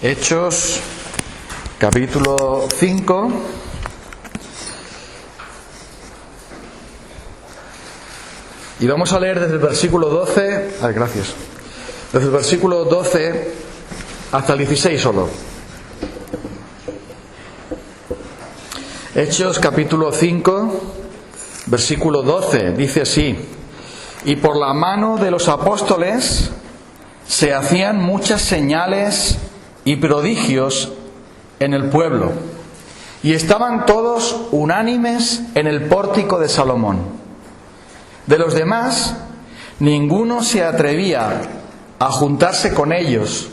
Hechos, capítulo 5. Y vamos a leer desde el versículo 12. Gracias. Desde el versículo 12 hasta el 16 solo. Hechos, capítulo 5, versículo 12. Dice así: Y por la mano de los apóstoles se hacían muchas señales y prodigios en el pueblo, y estaban todos unánimes en el pórtico de Salomón. De los demás, ninguno se atrevía a juntarse con ellos,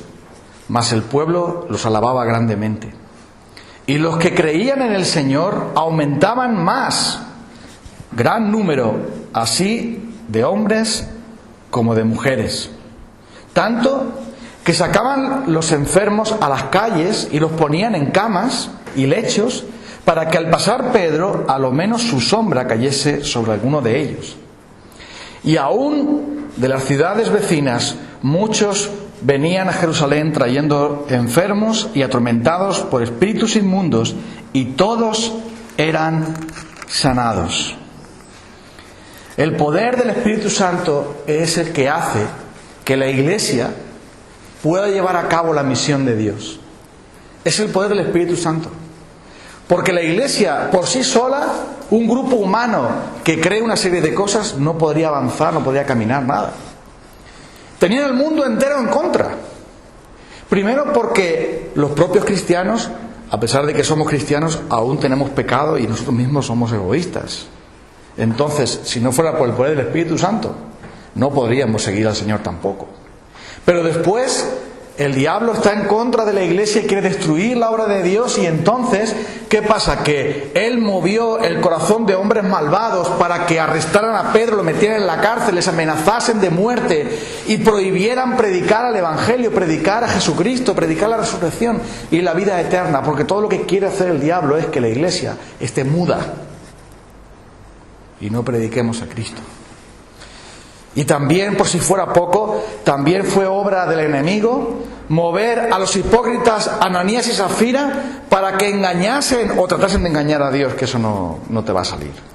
mas el pueblo los alababa grandemente. Y los que creían en el Señor aumentaban más, gran número, así de hombres como de mujeres. Tanto que sacaban los enfermos a las calles y los ponían en camas y lechos, para que al pasar Pedro, a lo menos su sombra cayese sobre alguno de ellos. Y aún de las ciudades vecinas, muchos venían a Jerusalén trayendo enfermos y atormentados por espíritus inmundos, y todos eran sanados. El poder del Espíritu Santo es el que hace que la Iglesia pueda llevar a cabo la misión de Dios. Es el poder del Espíritu Santo. Porque la Iglesia por sí sola, un grupo humano que cree una serie de cosas, no podría avanzar, no podría caminar nada. Tenían el mundo entero en contra. Primero porque los propios cristianos, a pesar de que somos cristianos, aún tenemos pecado y nosotros mismos somos egoístas. Entonces, si no fuera por el poder del Espíritu Santo, no podríamos seguir al Señor tampoco. Pero después, el diablo está en contra de la Iglesia y quiere destruir la obra de Dios, y entonces, ¿qué pasa? Que él movió el corazón de hombres malvados para que arrestaran a Pedro, lo metieran en la cárcel, les amenazasen de muerte y prohibieran predicar al Evangelio, predicar a Jesucristo, predicar la resurrección y la vida eterna, porque todo lo que quiere hacer el diablo es que la Iglesia esté muda y no prediquemos a Cristo. Y también, por si fuera poco, también fue obra del enemigo mover a los hipócritas Ananías y Zafira para que engañasen o tratasen de engañar a Dios, que eso no te va a salir.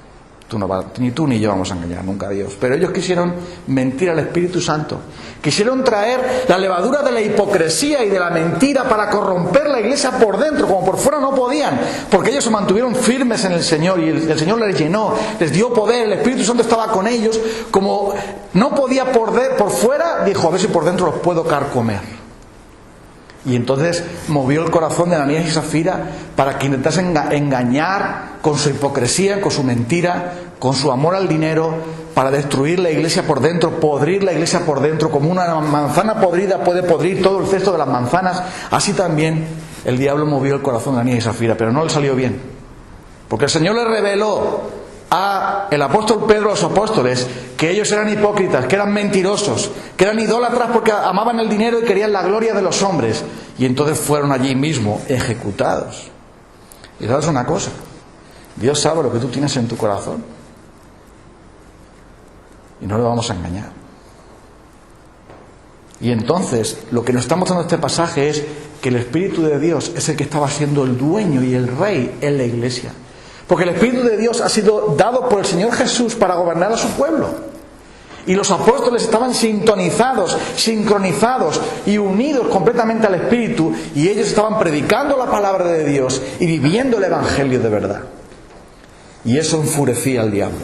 Ni tú ni yo vamos a engañar nunca a Dios. Pero ellos quisieron mentir al Espíritu Santo. Quisieron traer la levadura de la hipocresía y de la mentira para corromper la Iglesia por dentro, como por fuera no podían, porque ellos se mantuvieron firmes en el Señor y el Señor les llenó, les dio poder, el Espíritu Santo estaba con ellos. Como no podía por fuera, dijo: a ver si por dentro los puedo carcomer. Y entonces movió el corazón de Ananías y Zafira para que intentasen engañar con su hipocresía, con su mentira, con su amor al dinero, para destruir la Iglesia por dentro, podrir la Iglesia por dentro. Como una manzana podrida puede podrir todo el cesto de las manzanas, así también el diablo movió el corazón de Ananías y Zafira, pero no le salió bien. Porque el Señor le reveló a el apóstol Pedro, a los apóstoles, que ellos eran hipócritas, que eran mentirosos, que eran idólatras porque amaban el dinero y querían la gloria de los hombres. Y entonces fueron allí mismo ejecutados. Y sabes una cosa, Dios sabe lo que tú tienes en tu corazón y no le vamos a engañar. Y entonces lo que nos está mostrando este pasaje es que el Espíritu de Dios es el que estaba siendo el dueño y el rey en la Iglesia. Porque el Espíritu de Dios ha sido dado por el Señor Jesús para gobernar a su pueblo. Y los apóstoles estaban sintonizados, sincronizados y unidos completamente al Espíritu, y ellos estaban predicando la palabra de Dios y viviendo el Evangelio de verdad. Y eso enfurecía al diablo,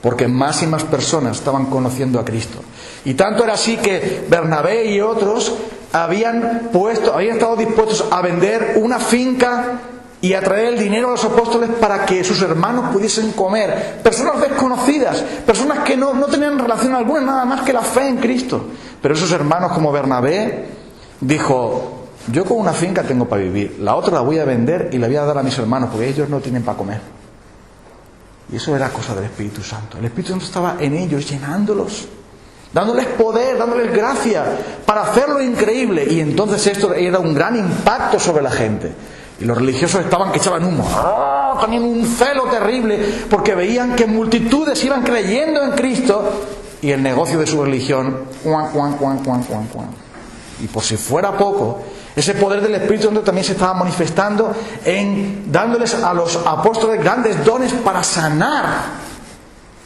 porque más y más personas estaban conociendo a Cristo. Y tanto era así que Bernabé y otros habían estado dispuestos a vender una finca y a traer el dinero a los apóstoles para que sus hermanos pudiesen comer. Personas desconocidas, personas que no tenían relación alguna, nada más que la fe en Cristo. Pero esos hermanos, como Bernabé, dijo: yo con una finca tengo para vivir, la otra la voy a vender y la voy a dar a mis hermanos, porque ellos no tienen para comer. Y eso era cosa del Espíritu Santo. El Espíritu Santo estaba en ellos, llenándolos, dándoles poder, dándoles gracia para hacer lo increíble. Y entonces esto era un gran impacto sobre la gente. Y los religiosos estaban que echaban humo. Tenían un celo terrible porque veían que multitudes iban creyendo en Cristo, y el negocio de su religión, Y por si fuera poco, ese poder del Espíritu Santo también se estaba manifestando en dándoles a los apóstoles grandes dones para sanar,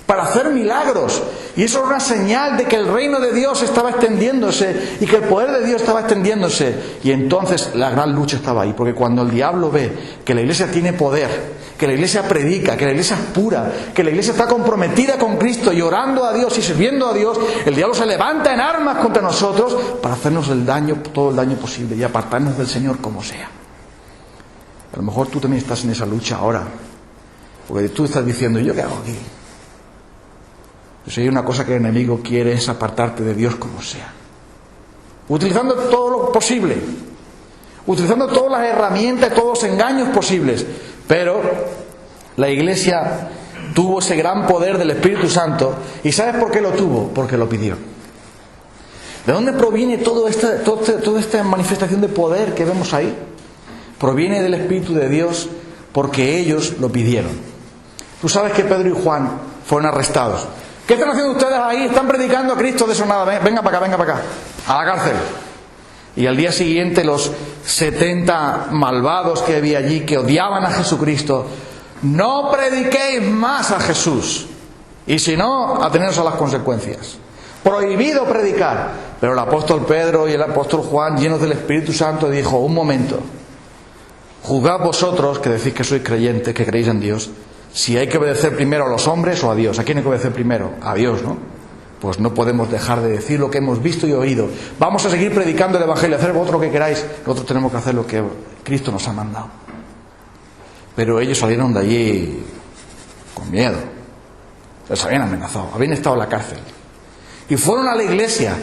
para hacer milagros. Y eso era una señal de que el reino de Dios estaba extendiéndose y que el poder de Dios estaba extendiéndose. Y entonces la gran lucha estaba ahí, porque cuando el diablo ve que la iglesia tiene poder, que la iglesia predica, que la iglesia es pura, que la iglesia está comprometida con Cristo y orando a Dios y sirviendo a Dios, el diablo se levanta en armas contra nosotros para hacernos el daño, todo el daño posible y apartarnos del Señor como sea. A lo mejor tú también estás en esa lucha ahora, porque tú estás diciendo, ¿yo qué hago aquí? Pues hay una cosa que el enemigo quiere, es apartarte de Dios como sea, utilizando todo lo posible, utilizando todas las herramientas, todos los engaños posibles. Pero la iglesia tuvo ese gran poder del Espíritu Santo. ¿Y sabes por qué lo tuvo? Porque lo pidió. ¿De dónde proviene toda esta manifestación de poder que vemos ahí? Proviene del Espíritu de Dios, porque ellos lo pidieron. Tú sabes que Pedro y Juan fueron arrestados. ¿Qué están haciendo ustedes ahí? Están predicando a Cristo, de eso nada. Venga para acá, a la cárcel. Y al día siguiente los 70 malvados que había allí, que odiaban a Jesucristo: no prediquéis más a Jesús, y si no, ateneos a las consecuencias. Prohibido predicar. Pero el apóstol Pedro y el apóstol Juan, llenos del Espíritu Santo, dijo: un momento, juzgad vosotros, que decís que sois creyentes, que creéis en Dios, si hay que obedecer primero a los hombres o a Dios. ¿A quién hay que obedecer primero? A Dios, ¿no? Pues no podemos dejar de decir lo que hemos visto y oído. Vamos a seguir predicando el Evangelio, hacer vosotros lo que queráis. Nosotros tenemos que hacer lo que Cristo nos ha mandado. Pero ellos salieron de allí con miedo. Les habían amenazado, habían estado en la cárcel. Y fueron a la iglesia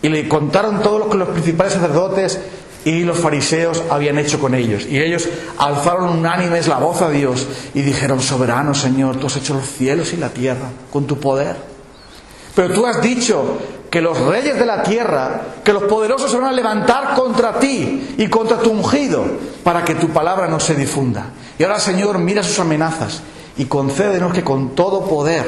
y le contaron todo lo que los principales sacerdotes y los fariseos habían hecho con ellos. Y ellos alzaron unánimes la voz a Dios y dijeron: soberano Señor, tú has hecho los cielos y la tierra con tu poder. Pero tú has dicho que los reyes de la tierra, que los poderosos se van a levantar contra ti y contra tu ungido, para que tu palabra no se difunda. Y ahora, Señor, mira sus amenazas y concédenos que con todo poder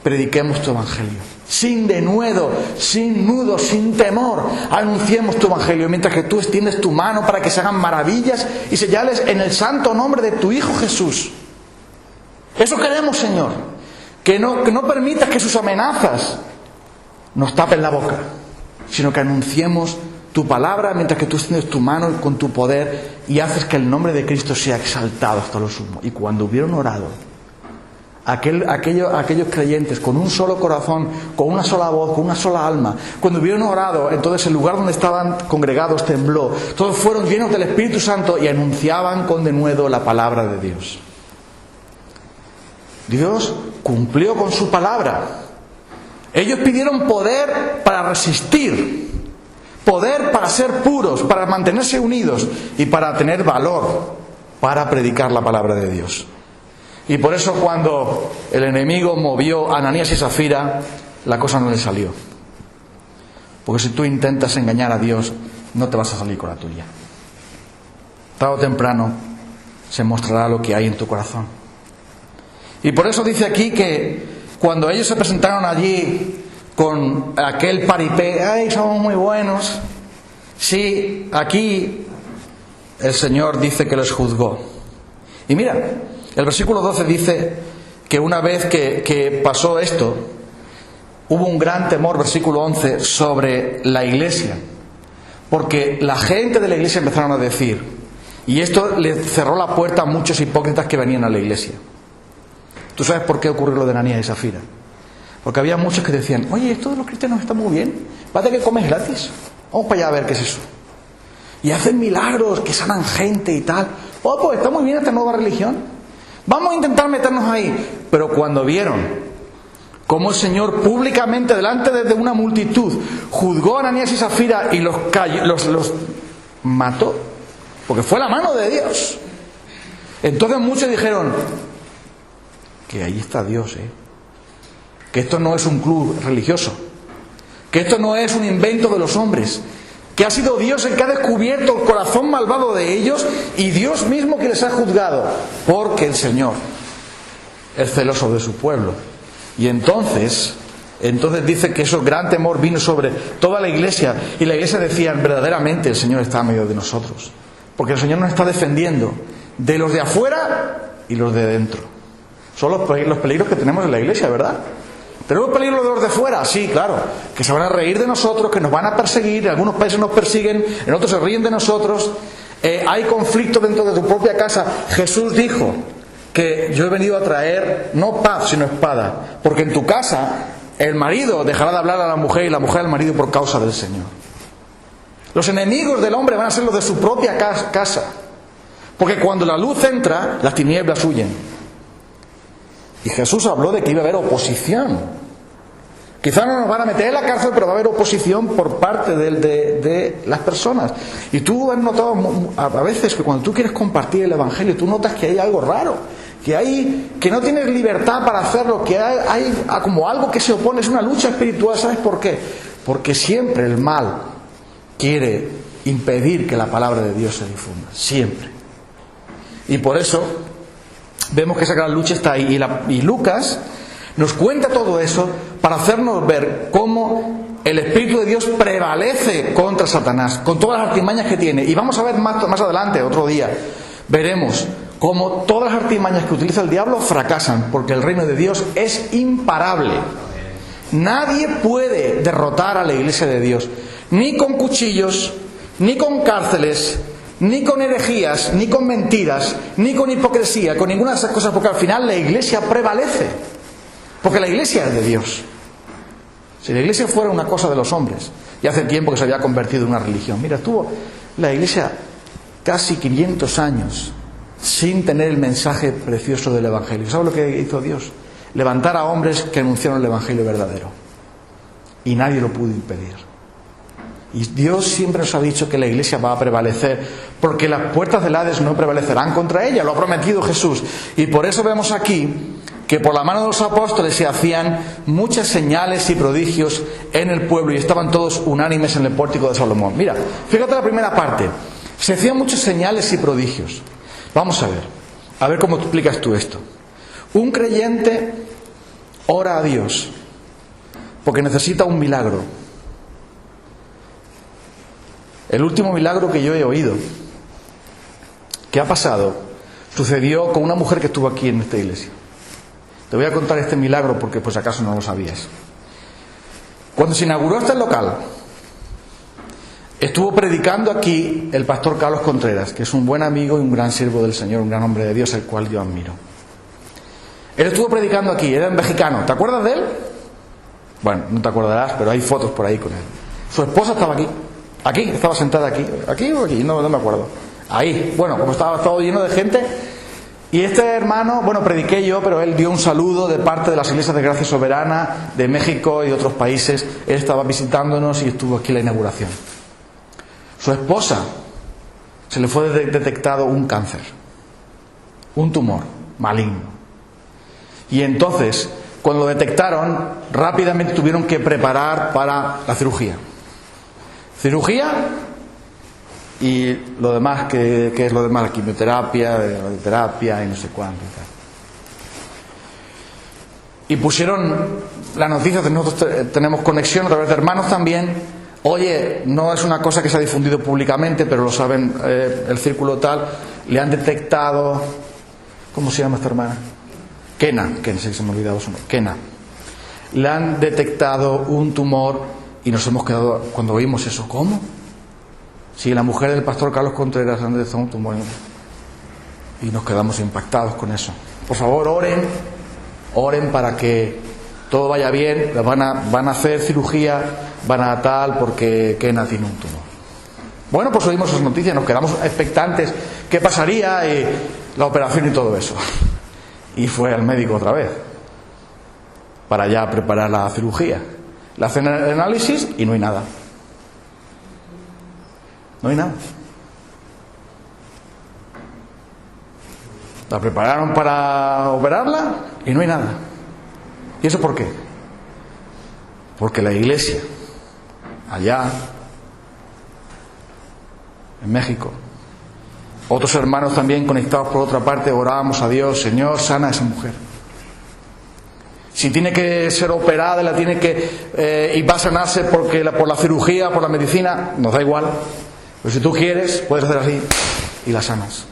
prediquemos tu Evangelio. Sin denuedo, sin nudo, sin temor, anunciemos tu Evangelio, mientras que tú extiendes tu mano para que se hagan maravillas y señales en el santo nombre de tu Hijo Jesús. Eso queremos, Señor. Que no permitas que sus amenazas nos tapen la boca, sino que anunciemos tu palabra mientras que tú extiendes tu mano con tu poder y haces que el nombre de Cristo sea exaltado hasta lo sumo. Y cuando hubieron orado, aquellos creyentes con un solo corazón, con una sola voz, con una sola alma, cuando hubieron orado, entonces el lugar donde estaban congregados tembló. Todos fueron llenos del Espíritu Santo y anunciaban con denuedo la palabra de Dios. Dios cumplió con su palabra. Ellos pidieron poder para resistir, poder para ser puros, para mantenerse unidos y para tener valor para predicar la palabra de Dios. Y por eso cuando el enemigo movió a Ananías y Zafira, la cosa no le salió. Porque si tú intentas engañar a Dios, no te vas a salir con la tuya. Tarde o temprano se mostrará lo que hay en tu corazón. Y por eso dice aquí que cuando ellos se presentaron allí con aquel paripé, ¡ay, somos muy buenos! Sí, aquí el Señor dice que les juzgó. Y mira, el versículo 12 dice que una vez que pasó esto, hubo un gran temor, versículo 11, sobre la iglesia. Porque la gente de la iglesia empezaron a decir, y esto le cerró la puerta a muchos hipócritas que venían a la iglesia. ¿Tú sabes por qué ocurrió lo de Ananías y Zafira? Porque había muchos que decían: oye, esto de los cristianos está muy bien, parece que comes gratis, vamos para allá a ver qué es eso. Y hacen milagros, que sanan gente y tal. Oh, pues está muy bien esta nueva religión, vamos a intentar meternos ahí. Pero cuando vieron cómo el Señor públicamente, delante de una multitud, juzgó a Ananías y Zafira y los mató, porque fue la mano de Dios, entonces muchos dijeron: que ahí está Dios, que esto no es un club religioso, que esto no es un invento de los hombres, que ha sido Dios el que ha descubierto el corazón malvado de ellos y Dios mismo que les ha juzgado, porque el Señor es celoso de su pueblo. Y entonces Entonces dice que ese gran temor vino sobre toda la iglesia, y la iglesia decía, verdaderamente el Señor está en medio de nosotros, porque el Señor nos está defendiendo de los de afuera y los de dentro. Son los peligros que tenemos en la iglesia, ¿verdad? ¿Tenemos peligros de los de fuera? Sí, claro, que se van a reír de nosotros, que nos van a perseguir, en algunos países nos persiguen, en otros se ríen de nosotros, hay conflictos dentro de tu propia casa. Jesús dijo que yo he venido a traer no paz sino espada, porque en tu casa el marido dejará de hablar a la mujer y la mujer al marido por causa del Señor. Los enemigos del hombre van a ser los de su propia casa, porque cuando la luz entra, las tinieblas huyen. Y Jesús habló de que iba a haber oposición. Quizá no nos van a meter en la cárcel, pero va a haber oposición por parte de las personas. Y tú has notado a veces que cuando tú quieres compartir el Evangelio, tú notas que hay algo raro, que no tienes libertad para hacerlo, que hay como algo que se opone, es una lucha espiritual. ¿Sabes por qué? Porque siempre el mal quiere impedir que la palabra de Dios se difunda, siempre. Y por eso vemos que esa gran lucha está ahí, y Lucas nos cuenta todo eso para hacernos ver cómo el Espíritu de Dios prevalece contra Satanás, con todas las artimañas que tiene. Y vamos a ver más adelante, otro día, veremos cómo todas las artimañas que utiliza el diablo fracasan, porque el reino de Dios es imparable. Nadie puede derrotar a la iglesia de Dios, ni con cuchillos, ni con cárceles, ni con herejías, ni con mentiras, ni con hipocresía, con ninguna de esas cosas, porque al final la iglesia prevalece, porque la iglesia es de Dios. Si la iglesia fuera una cosa de los hombres, y hace tiempo que se había convertido en una religión. Mira, estuvo la iglesia casi 500 años sin tener el mensaje precioso del Evangelio. ¿Sabes lo que hizo Dios? Levantar a hombres que anunciaron el Evangelio verdadero, y nadie lo pudo impedir. Y Dios siempre nos ha dicho que la iglesia va a prevalecer, porque las puertas del Hades no prevalecerán contra ella, lo ha prometido Jesús. Y por eso vemos aquí que por la mano de los apóstoles se hacían muchas señales y prodigios en el pueblo, y estaban todos unánimes en el pórtico de Salomón. Mira, fíjate la primera parte, se hacían muchas señales y prodigios. Vamos a ver cómo explicas tú esto. Un creyente ora a Dios porque necesita un milagro. El último milagro que yo he oído que ha pasado sucedió con una mujer que estuvo aquí en esta iglesia. Te voy a contar este milagro porque pues acaso no lo sabías. Cuando se inauguró este local, estuvo predicando aquí el pastor Carlos Contreras, que es un buen amigo y un gran siervo del Señor, un gran hombre de Dios, al cual yo admiro. Él estuvo predicando aquí, era mexicano. ¿Te acuerdas de él? Bueno, no te acordarás, pero hay fotos por ahí con él. Su esposa estaba aquí. Aquí, estaba sentada aquí. ¿Aquí o aquí? No me acuerdo. Ahí. Bueno, como estaba todo lleno de gente. Y este hermano, bueno, prediqué yo, pero él dio un saludo de parte de las iglesias de Gracia Soberana, de México y de otros países. Él estaba visitándonos y estuvo aquí en la inauguración. Su esposa, se le fue detectado un cáncer, un tumor maligno. Y entonces, cuando lo detectaron, rápidamente tuvieron que preparar para la cirugía. Cirugía y lo demás, que es lo demás, la quimioterapia, la radioterapia y no sé cuánto. Y pusieron la noticia, nosotros tenemos conexión a través de hermanos también. Oye, no es una cosa que se ha difundido públicamente, pero lo saben el círculo tal, le han detectado, ¿cómo se llama esta hermana? Kena, sí, se me ha olvidado su nombre, Kena. Le han detectado un tumor y nos hemos quedado, cuando oímos eso, ¿cómo? Sí, la mujer del pastor Carlos Contreras le han detectado un tumor y nos quedamos impactados con eso. Por favor, oren para que todo vaya bien, van a hacer cirugía, van a tal, porque Kena tiene un tumor. Bueno, pues oímos esas noticias, nos quedamos expectantes, ¿qué pasaría? Y la operación y todo eso. Y fue al médico otra vez para ya preparar la cirugía. Le hacen el análisis y no hay nada. No hay nada. La prepararon para operarla y no hay nada. ¿Y eso por qué? Porque la iglesia, allá en México, otros hermanos también conectados por otra parte, orábamos a Dios, Señor, sana a esa mujer. Si tiene que ser operada, y va a sanarse por la cirugía, por la medicina, nos da igual. Pero si tú quieres, puedes hacer así y la sanas.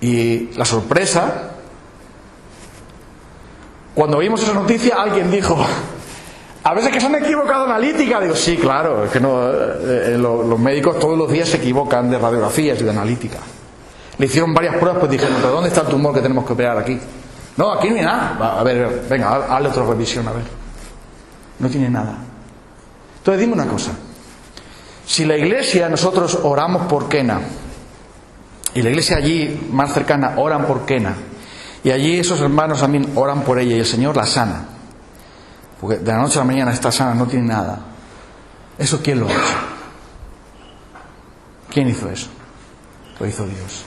Y la sorpresa, cuando vimos esa noticia, alguien dijo: a veces que se han equivocado analítica. Digo, sí, claro, es que no, los médicos todos los días se equivocan de radiografías y de analítica. Le hicieron varias pruebas, pues dijeron: ¿pero dónde está el tumor que tenemos que operar aquí? No, aquí no hay nada. A ver, venga, hazle otra revisión, a ver. No tiene nada. Entonces dime una cosa. Si la iglesia, nosotros oramos por Kena, y la iglesia allí más cercana oran por Kena, y allí esos hermanos también oran por ella, y el Señor la sana, porque de la noche a la mañana está sana, no tiene nada. ¿Eso quién lo ha hecho? ¿Quién hizo eso? Lo hizo Dios.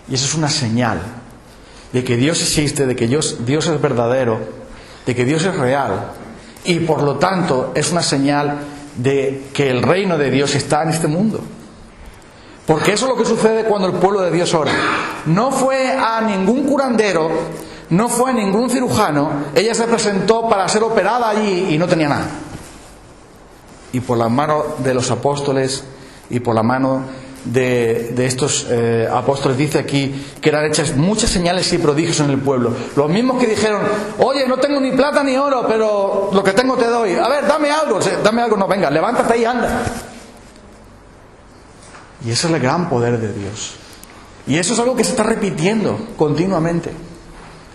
Y eso es una señal de que Dios existe, de que Dios es verdadero, de que Dios es real, y por lo tanto es una señal de que el reino de Dios está en este mundo. Porque eso es lo que sucede cuando el pueblo de Dios ora. No fue a ningún curandero, no fue a ningún cirujano, ella se presentó para ser operada allí y no tenía nada. Y por la mano de los apóstoles y por la mano de estos apóstoles, dice aquí que eran hechas muchas señales y prodigios en el pueblo. Los mismos que dijeron: oye, no tengo ni plata ni oro, pero lo que tengo te doy. A ver, dame algo. No, venga, levántate y anda. Y ese es el gran poder de Dios. Y eso es algo que se está repitiendo continuamente.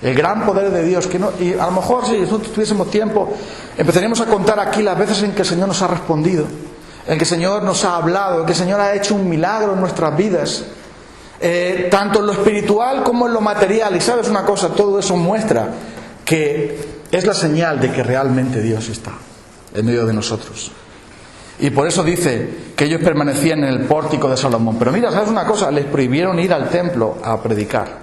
El gran poder de Dios. Y a lo mejor, si nosotros tuviésemos tiempo, empezaríamos a contar aquí las veces en que el Señor nos ha respondido, en que el Señor nos ha hablado, en que el Señor ha hecho un milagro en nuestras vidas, tanto en lo espiritual como en lo material. Y sabes una cosa, todo eso muestra que es la señal de que realmente Dios está en medio de nosotros. Y por eso dice que ellos permanecían en el pórtico de Salomón. Pero mira, ¿sabes una cosa? Les prohibieron ir al templo a predicar,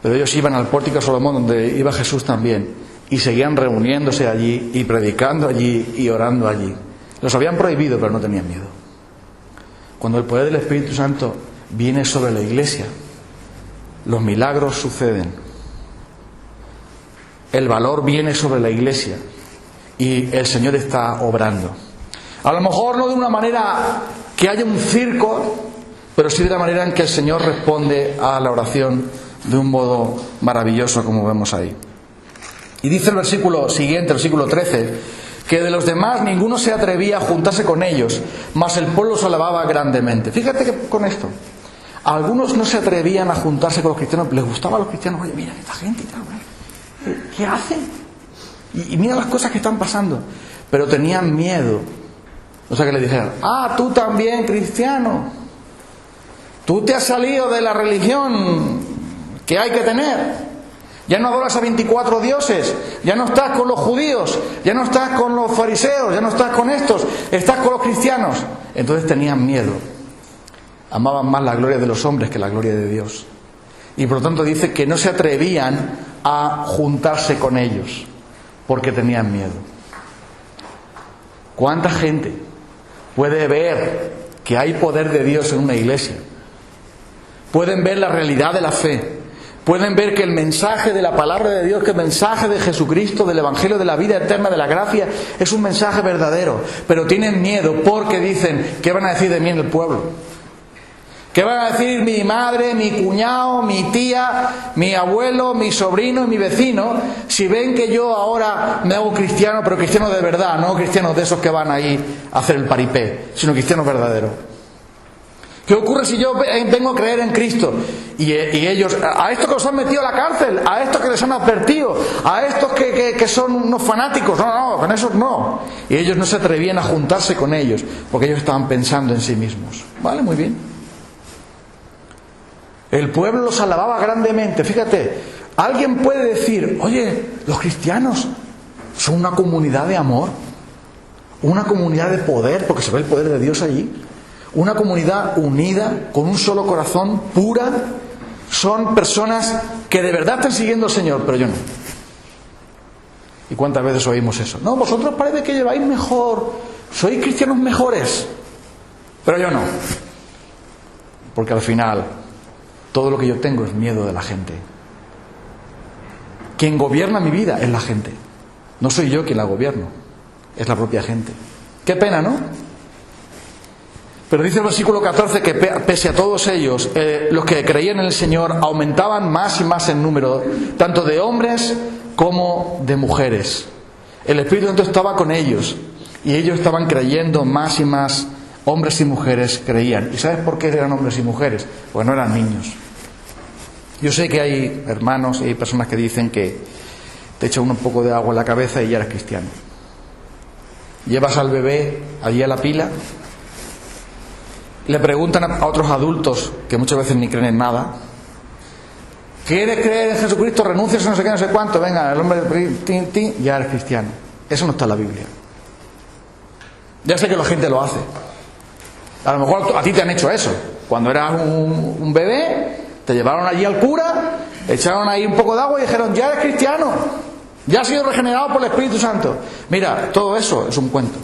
pero ellos iban al pórtico de Salomón, donde iba Jesús también, y seguían reuniéndose allí y predicando allí y orando allí. Los habían prohibido, pero no tenían miedo. Cuando el poder del Espíritu Santo viene sobre la iglesia, los milagros suceden. El valor viene sobre la iglesia y el Señor está obrando. A lo mejor no de una manera que haya un circo, pero sí de la manera en que el Señor responde a la oración de un modo maravilloso, como vemos ahí. Y dice el versículo siguiente, el versículo 13, que de los demás ninguno se atrevía a juntarse con ellos, mas el pueblo los alababa grandemente. Fíjate que con esto, algunos no se atrevían a juntarse con los cristianos, les gustaba a los cristianos: oye, mira esta gente, ¿qué hacen? Y mira las cosas que están pasando. Pero tenían miedo. O sea, que le dijeran: tú también, cristiano, tú te has salido de la religión que hay que tener. Ya no adoras a 24 dioses, ya no estás con los judíos, ya no estás con los fariseos, ya no estás con estos, estás con los cristianos. Entonces tenían miedo. Amaban más la gloria de los hombres que la gloria de Dios. Y por lo tanto dice que no se atrevían a juntarse con ellos, porque tenían miedo. ¿Cuánta gente puede ver que hay poder de Dios en una iglesia? Pueden ver la realidad de la fe. Pueden ver que el mensaje de la palabra de Dios, que el mensaje de Jesucristo, del Evangelio de la vida eterna, de la gracia, es un mensaje verdadero. Pero tienen miedo porque dicen: ¿qué van a decir de mí en el pueblo? ¿Qué van a decir mi madre, mi cuñado, mi tía, mi abuelo, mi sobrino y mi vecino si ven que yo ahora me hago cristiano, pero cristiano de verdad, no cristianos de esos que van ahí a hacer el paripé, sino cristianos verdaderos? ¿Qué ocurre si yo vengo a creer en Cristo? Y ellos, a estos que los han metido a la cárcel, a estos que les han advertido, a estos que son unos fanáticos, no, con esos no. Y ellos no se atrevían a juntarse con ellos, porque ellos estaban pensando en sí mismos. Vale, muy bien. El pueblo los alababa grandemente. Fíjate, alguien puede decir: oye, los cristianos son una comunidad de amor, una comunidad de poder, porque se ve el poder de Dios allí. Una comunidad unida, con un solo corazón, pura. Son personas que de verdad están siguiendo al Señor, pero yo no. ¿Y cuántas veces oímos eso? No, vosotros parece que lleváis mejor, sois cristianos mejores, pero yo no. Porque al final, todo lo que yo tengo es miedo de la gente. quien gobierna mi vida es la gente. No soy yo quien la gobierno, es la propia gente. Qué pena, ¿no? Pero dice el versículo 14 que pese a todos ellos, los que creían en el Señor aumentaban más y más en número, tanto de hombres como de mujeres. El Espíritu Santo estaba con ellos y ellos estaban creyendo más y más. Hombres y mujeres creían. ¿Y sabes por qué eran hombres y mujeres? Pues no eran niños. Yo sé que hay hermanos y hay personas que dicen que te echa un poco de agua en la cabeza y ya eres cristiano. Llevas al bebé allí a la pila, le preguntan a otros adultos que muchas veces ni creen en nada: ¿quieres creer en Jesucristo? Renuncias a no sé qué, no sé cuánto. Venga, el hombre, ya eres cristiano. Eso no está en la Biblia. Ya sé que la gente lo hace. A lo mejor a ti te han hecho eso. Cuando eras un bebé, te llevaron allí al cura, echaron ahí un poco de agua y dijeron: ya eres cristiano, ya has sido regenerado por el Espíritu Santo. Mira, todo eso es un cuento.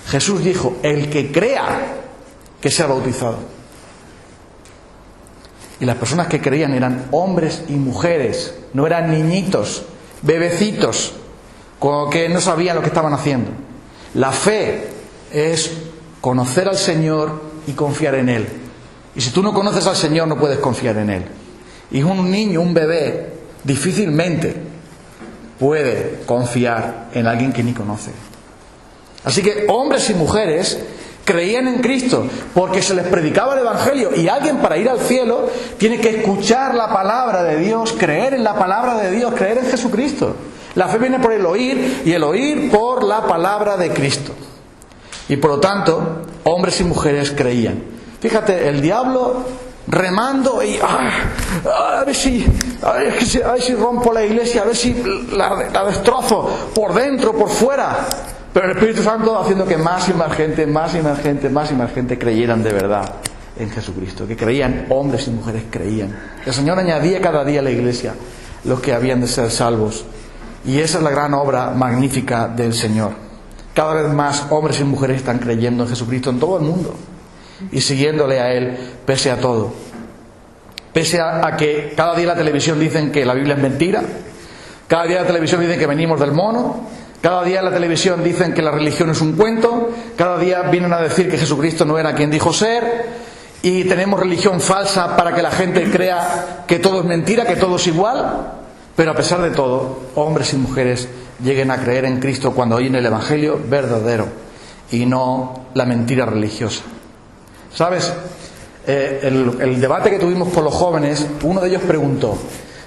Jesús dijo: el que crea, que sea bautizado. Y las personas que creían eran hombres y mujeres, no eran niñitos, bebecitos, que no sabían lo que estaban haciendo. La fe es conocer al Señor y confiar en Él. Y si tú no conoces al Señor, no puedes confiar en Él. Y un niño, un bebé, difícilmente puede confiar en alguien que ni conoce. Así que hombres y mujeres creían en Cristo porque se les predicaba el Evangelio, y alguien, para ir al cielo, tiene que escuchar la palabra de Dios, creer en la palabra de Dios, creer en Jesucristo. La fe viene por el oír, y el oír por la palabra de Cristo. Y por lo tanto, hombres y mujeres creían. Fíjate, el diablo remando y a ver si rompo la iglesia, a ver si la destrozo por dentro, por fuera. Pero el Espíritu Santo haciendo que más y más gente creyeran de verdad en Jesucristo, que creían, hombres y mujeres creían. El Señor añadía cada día a la iglesia los que habían de ser salvos. Y esa es la gran obra magnífica del Señor. Cada vez más hombres y mujeres están creyendo en Jesucristo en todo el mundo y siguiéndole a Él pese a todo. Pese a que cada día en la televisión dicen que la Biblia es mentira, cada día en la televisión dicen que venimos del mono, cada día en la televisión dicen que la religión es un cuento, cada día vienen a decir que Jesucristo no era quien dijo ser, y tenemos religión falsa para que la gente crea que todo es mentira, que todo es igual. Pero a pesar de todo, hombres y mujeres lleguen a creer en Cristo cuando oyen el Evangelio verdadero y no la mentira religiosa. ¿Sabes? El debate que tuvimos con los jóvenes, uno de ellos preguntó: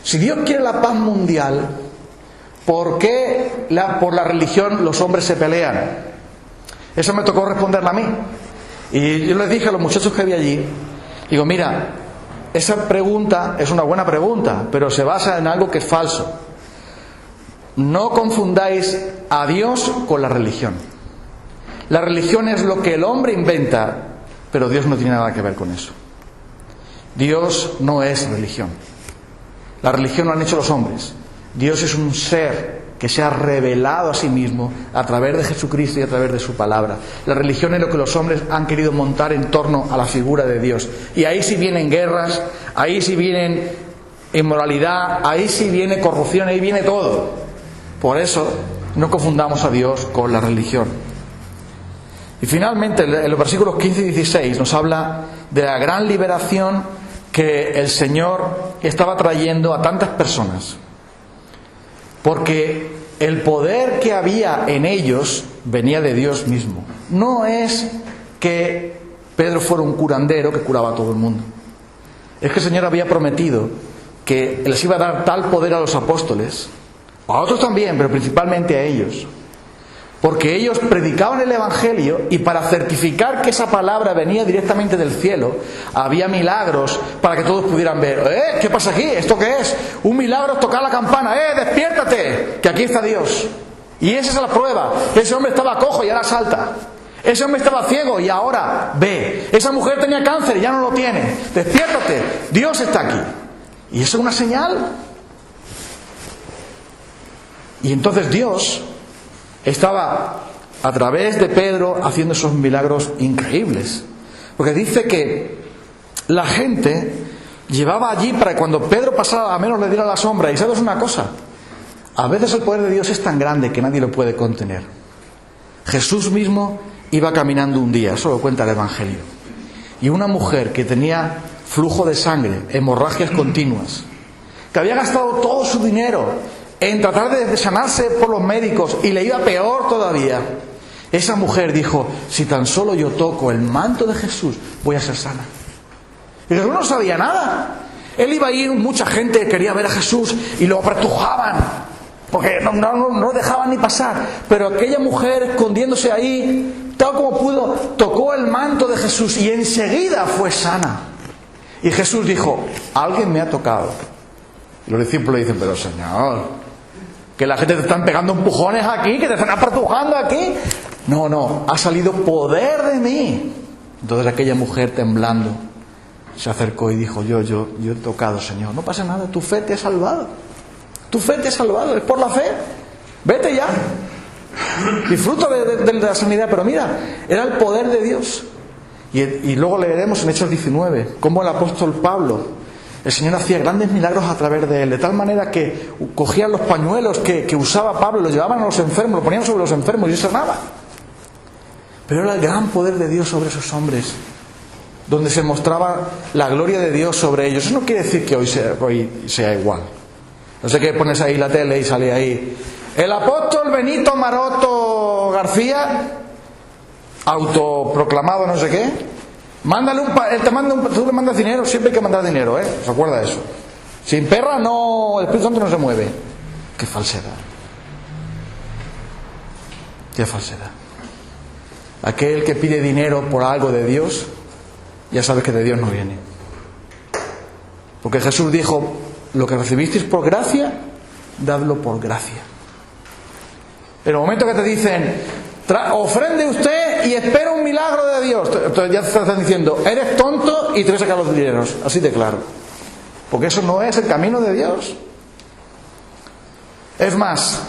si Dios quiere la paz mundial, ¿por qué por la religión los hombres se pelean? Eso me tocó responderla a mí. Y yo les dije a los muchachos que había allí, digo: mira, esa pregunta es una buena pregunta, pero se basa en algo que es falso. No confundáis a Dios con la religión. La religión es lo que el hombre inventa, pero Dios no tiene nada que ver con eso. Dios no es religión. La religión lo han hecho los hombres. Dios es un ser que se ha revelado a sí mismo a través de Jesucristo y a través de su palabra. La religión es lo que los hombres han querido montar en torno a la figura de Dios. Y ahí sí vienen guerras, ahí sí vienen inmoralidad, ahí sí viene corrupción, ahí viene todo. Por eso no confundamos a Dios con la religión. Y finalmente, en los versículos 15 y 16 nos habla de la gran liberación que el Señor estaba trayendo a tantas personas. Porque el poder que había en ellos venía de Dios mismo. No es que Pedro fuera un curandero que curaba a todo el mundo. Es que el Señor había prometido que les iba a dar tal poder a los apóstoles, a otros también, pero principalmente a ellos. Porque ellos predicaban el Evangelio, y para certificar que esa palabra venía directamente del cielo, había milagros para que todos pudieran ver. ¿Qué pasa aquí? ¿Esto qué es? Un milagro es tocar la campana. ¡Despiértate! Que aquí está Dios. Y esa es la prueba. Ese hombre estaba cojo y ahora salta. Ese hombre estaba ciego y ahora ve. Esa mujer tenía cáncer y ya no lo tiene. ¡Despiértate! Dios está aquí. Y eso es una señal. Y entonces Dios estaba a través de Pedro haciendo esos milagros increíbles. Porque dice que la gente llevaba allí para que cuando Pedro pasara a menos le diera la sombra. Y sabes una cosa, a veces el poder de Dios es tan grande que nadie lo puede contener. Jesús mismo iba caminando un día, eso lo cuenta el Evangelio, y una mujer que tenía flujo de sangre, hemorragias continuas, que había gastado todo su dinero en tratar de sanarse por los médicos y le iba peor todavía, esa mujer dijo: si tan solo yo toco el manto de Jesús, voy a ser sana. Y Jesús no sabía nada. Él iba a ir, mucha gente quería ver a Jesús y lo apretujaban, porque no dejaban ni pasar. Pero aquella mujer, escondiéndose ahí, tal como pudo, tocó el manto de Jesús y enseguida fue sana. Y Jesús dijo: alguien me ha tocado. Y los discípulos dicen: pero Señor, que la gente te están pegando empujones aquí, que te están apretujando aquí. No, ha salido poder de mí. Entonces aquella mujer, temblando, se acercó y dijo: yo he tocado, Señor. No pasa nada, tu fe te ha salvado. Tu fe te ha salvado, es por la fe. Vete ya. Disfruta de la sanidad. Pero mira, era el poder de Dios. Y luego leeremos en Hechos 19 cómo el apóstol Pablo, el Señor hacía grandes milagros a través de él, de tal manera que cogían los pañuelos que usaba Pablo, los llevaban a los enfermos, los ponían sobre los enfermos y sanaba. Pero era el gran poder de Dios sobre esos hombres, donde se mostraba la gloria de Dios sobre ellos. Eso no quiere decir que hoy sea igual. No sé qué pones ahí la tele y sale ahí: el apóstol Benito Maroto García, autoproclamado no sé qué, mándale él te manda tú le mandas dinero, siempre hay que mandar dinero, ¿se acuerda de eso? Sin perra no, el Espíritu Santo no se mueve. Qué falsedad. Qué falsedad. Aquel que pide dinero por algo de Dios, ya sabes que de Dios no viene. Porque Jesús dijo: lo que recibisteis por gracia, dadlo por gracia. En el momento que te dicen: ofrende usted y espera un milagro de Dios, entonces ya te están diciendo: eres tonto y te voy a sacar los dineros. Así de claro. Porque eso no es el camino de Dios. Es más,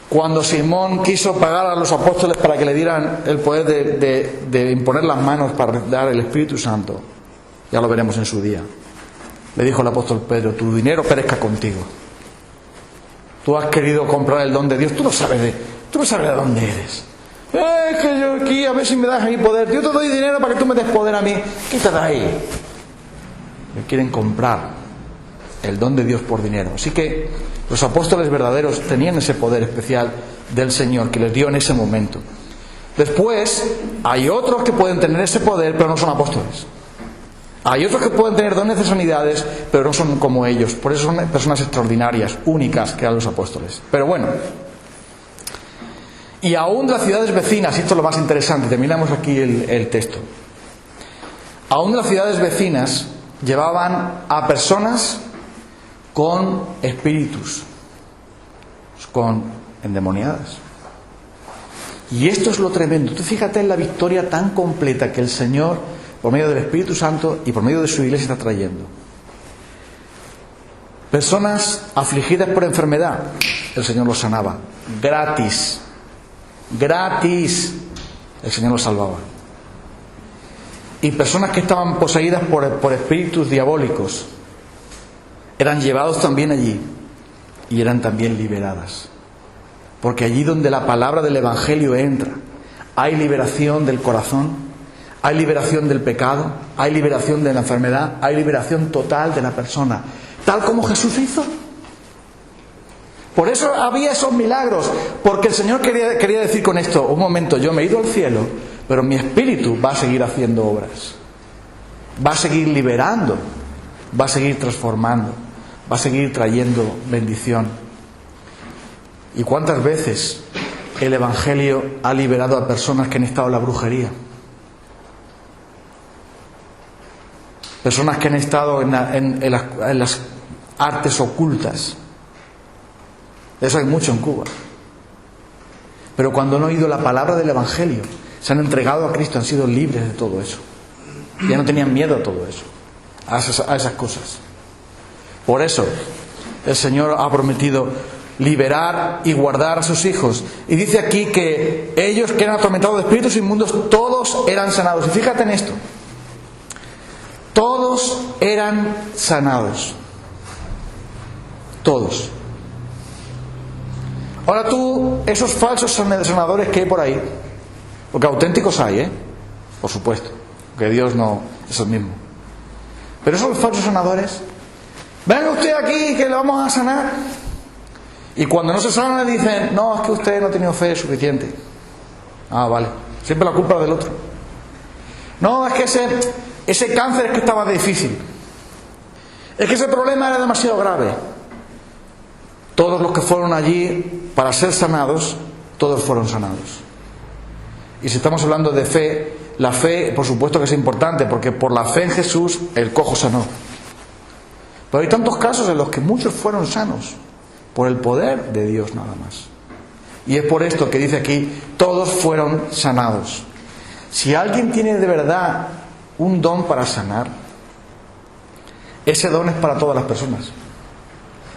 cuando Simón quiso pagar a los apóstoles para que le dieran el poder de imponer las manos para dar el Espíritu Santo, ya lo veremos en su día, le dijo el apóstol Pedro: tu dinero perezca contigo. Tú has querido comprar el don de Dios, tú no sabes de dónde eres. Es que yo aquí, a ver si me das mi poder. Yo te doy dinero para que tú me des poder a mí. Quítate ahí. Me quieren comprar el don de Dios por dinero. Así que los apóstoles verdaderos tenían ese poder especial del Señor que les dio en ese momento. Después hay otros que pueden tener ese poder, pero no son apóstoles. Hay otros que pueden tener dones de sanidades, pero no son como ellos. Por eso son personas extraordinarias, únicas, que eran los apóstoles. Pero bueno, y aún de las ciudades vecinas, y esto es lo más interesante, terminamos aquí el texto. Aún de las ciudades vecinas llevaban a personas con espíritus, con endemoniadas. Y esto es lo tremendo. Tú fíjate en la victoria tan completa que el Señor, por medio del Espíritu Santo y por medio de su iglesia, está trayendo. Personas afligidas por enfermedad, el Señor los sanaba. Gratis. El Señor los salvaba. Y personas que estaban poseídas por espíritus diabólicos eran llevados también allí y eran también liberadas. Porque allí donde la palabra del Evangelio entra, hay liberación del corazón, hay liberación del pecado, hay liberación de la enfermedad, hay liberación total de la persona, tal como Jesús hizo. Por eso había esos milagros, porque el Señor quería decir con esto: un momento, yo me he ido al cielo, pero mi espíritu va a seguir haciendo obras, va a seguir liberando, va a seguir transformando, va a seguir trayendo bendición. ¿Y cuántas veces el Evangelio ha liberado a personas que han estado en la brujería? Personas que han estado en las artes ocultas. Eso hay mucho en Cuba. Pero cuando han oído la palabra del Evangelio, se han entregado a Cristo, han sido libres de todo eso. Ya no tenían miedo a todo eso, a esas cosas. Por eso el Señor ha prometido liberar y guardar a sus hijos. Y dice aquí que ellos que eran atormentados de espíritus inmundos, todos eran sanados. Y fíjate en esto. Todos eran sanados. Todos. Ahora tú, esos falsos sanadores que hay por ahí, porque auténticos hay, por supuesto, que Dios no es el mismo. Pero esos falsos sanadores, venga usted aquí que le vamos a sanar. Y cuando no se sana le dicen, no, es que usted no ha tenido fe suficiente. Ah, vale. Siempre la culpa es del otro. No, es que ese cáncer es que estaba difícil. Es que ese problema era demasiado grave. Todos los que fueron allí para ser sanados, todos fueron sanados. Y si estamos hablando de fe, la fe, por supuesto que es importante, porque por la fe en Jesús el cojo sanó. Pero hay tantos casos en los que muchos fueron sanos, por el poder de Dios nada más. Y es por esto que dice aquí, todos fueron sanados. Si alguien tiene de verdad un don para sanar, ese don es para todas las personas.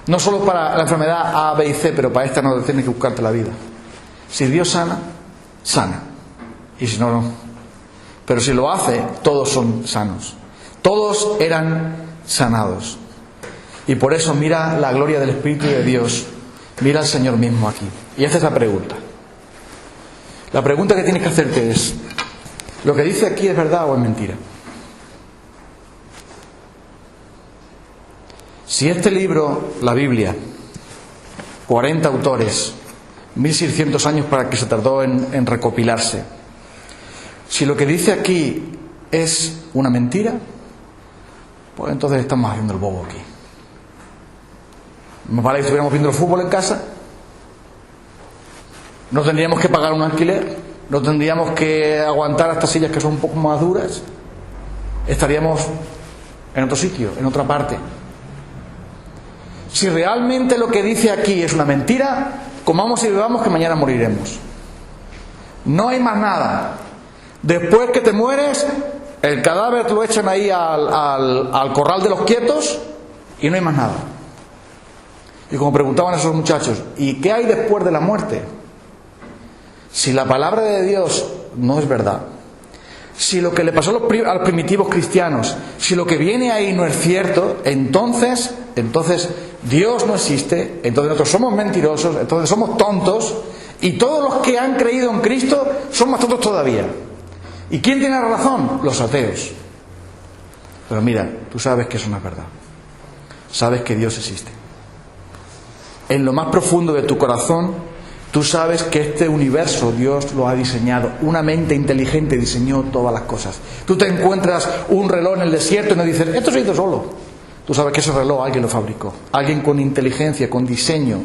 No solo para la enfermedad A, B y C, pero para esta no tienes que buscarte la vida. Si Dios sana, sana. Y si no, no. Pero si lo hace, todos son sanos. Todos eran sanados. Y por eso mira la gloria del Espíritu de Dios. Mira al Señor mismo aquí. Y esta es la pregunta. La pregunta que tienes que hacerte es, ¿lo que dice aquí es verdad o es mentira? Si este libro, la Biblia, 40 autores, 1600 años para que se tardó en recopilarse, si lo que dice aquí es una mentira, pues entonces estamos haciendo el bobo aquí. Más vale que estuviéramos viendo el fútbol en casa, no tendríamos que pagar un alquiler, no tendríamos que aguantar estas sillas que son un poco más duras, estaríamos en otro sitio, en otra parte. Si realmente lo que dice aquí es una mentira, comamos y bebamos que mañana moriremos. No hay más nada. Después que te mueres, el cadáver te lo echan ahí al corral de los quietos y no hay más nada. Y como preguntaban esos muchachos, ¿y qué hay después de la muerte? Si la palabra de Dios no es verdad, si lo que le pasó a los primitivos cristianos, si lo que viene ahí no es cierto, entonces Dios no existe, entonces nosotros somos mentirosos, entonces somos tontos, y todos los que han creído en Cristo son más tontos todavía. ¿Y quién tiene la razón? Los ateos. Pero mira, tú sabes que eso no es verdad. Sabes que Dios existe. En lo más profundo de tu corazón, tú sabes que este universo Dios lo ha diseñado. Una mente inteligente diseñó todas las cosas. Tú te encuentras un reloj en el desierto y no dices, esto se hizo solo. Tú sabes que ese reloj alguien lo fabricó. Alguien con inteligencia, con diseño,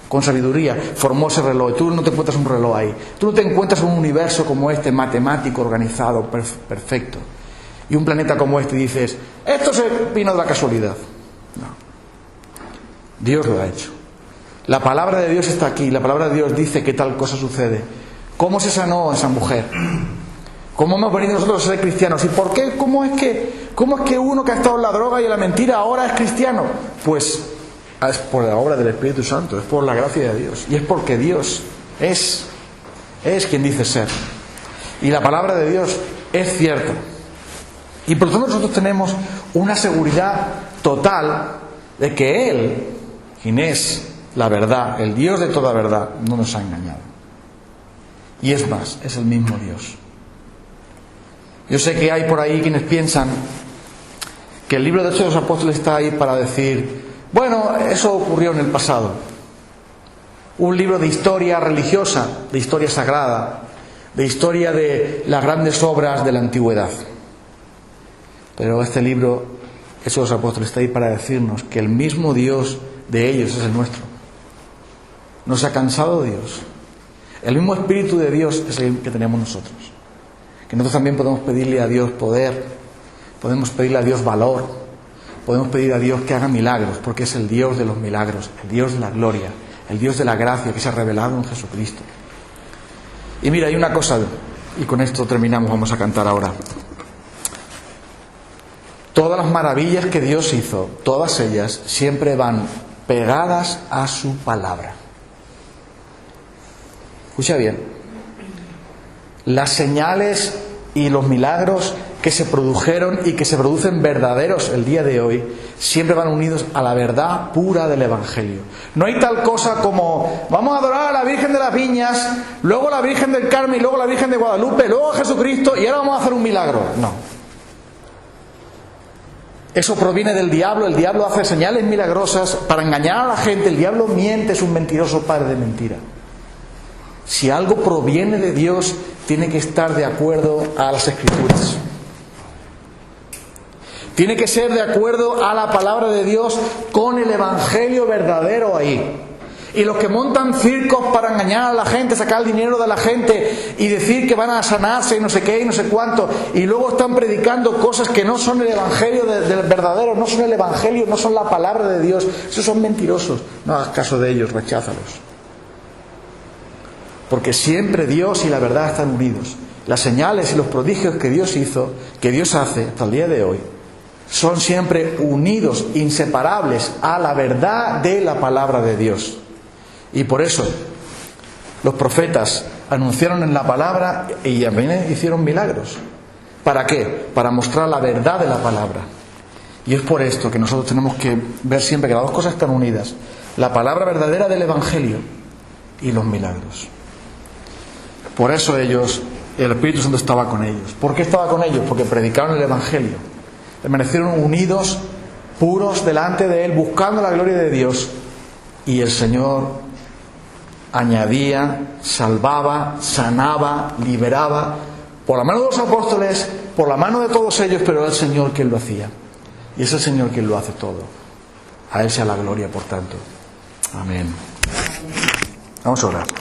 con sabiduría, formó ese reloj. Y tú no te encuentras un reloj ahí. Tú no te encuentras un universo como este, matemático, organizado, perfecto. Y un planeta como este y dices, esto se vino de la casualidad. No. Dios lo ha hecho. La palabra de Dios está aquí. La palabra de Dios dice que tal cosa sucede. ¿Cómo se sanó esa mujer? ¿Cómo hemos venido nosotros a ser cristianos? ¿Y por qué? ¿Cómo es que uno que ha estado en la droga y en la mentira ahora es cristiano? Pues es por la obra del Espíritu Santo, es por la gracia de Dios. Y es porque Dios es quien dice ser. Y la palabra de Dios es cierta. Y por lo tanto nosotros tenemos una seguridad total de que Él, quien es la verdad, el Dios de toda verdad, no nos ha engañado. Y es más, es el mismo Dios. Yo sé que hay por ahí quienes piensan que el libro de Hechos de los Apóstoles está ahí para decir, bueno, eso ocurrió en el pasado. Un libro de historia religiosa, de historia sagrada, de historia de las grandes obras de la antigüedad. Pero este libro, Hechos de los Apóstoles, está ahí para decirnos que el mismo Dios de ellos es el nuestro. No se ha cansado Dios. El mismo Espíritu de Dios es el que tenemos nosotros. Que nosotros también podemos pedirle a Dios poder, podemos pedirle a Dios valor, podemos pedir a Dios que haga milagros, porque es el Dios de los milagros, el Dios de la gloria, el Dios de la gracia que se ha revelado en Jesucristo. Y mira, hay una cosa, y con esto terminamos, vamos a cantar ahora. Todas las maravillas que Dios hizo, todas ellas, siempre van pegadas a su palabra. Escucha bien. Las señales y los milagros que se produjeron y que se producen verdaderos el día de hoy, siempre van unidos a la verdad pura del Evangelio. No hay tal cosa como vamos a adorar a la Virgen de las Viñas, luego a la Virgen del Carmen, y luego a la Virgen de Guadalupe, luego a Jesucristo y ahora vamos a hacer un milagro. No. Eso proviene del diablo. El diablo hace señales milagrosas para engañar a la gente. El diablo miente, es un mentiroso padre de mentira. Si algo proviene de Dios, tiene que estar de acuerdo a las Escrituras. Tiene que ser de acuerdo a la palabra de Dios, con el Evangelio verdadero ahí. Y los que montan circos para engañar a la gente, sacar el dinero de la gente y decir que van a sanarse y no sé qué y no sé cuánto, y luego están predicando cosas que no son el Evangelio del verdadero, no son el Evangelio, no son la palabra de Dios, esos son mentirosos. No hagas caso de ellos, recházalos. Porque siempre Dios y la verdad están unidos. Las señales y los prodigios que Dios hizo, que Dios hace hasta el día de hoy, son siempre unidos, inseparables a la verdad de la palabra de Dios. Y por eso los profetas anunciaron en la palabra y también hicieron milagros. ¿Para qué? Para mostrar la verdad de la palabra. Y es por esto que nosotros tenemos que ver siempre que las dos cosas están unidas: la palabra verdadera del Evangelio y los milagros. Por eso ellos, el Espíritu Santo estaba con ellos. ¿Por qué estaba con ellos? Porque predicaron el Evangelio. Permanecieron unidos, puros delante de Él, buscando la gloria de Dios. Y el Señor añadía, salvaba, sanaba, liberaba, por la mano de los apóstoles, por la mano de todos ellos, pero era el Señor quien lo hacía. Y es el Señor quien lo hace todo. A Él sea la gloria, por tanto. Amén. Vamos a orar.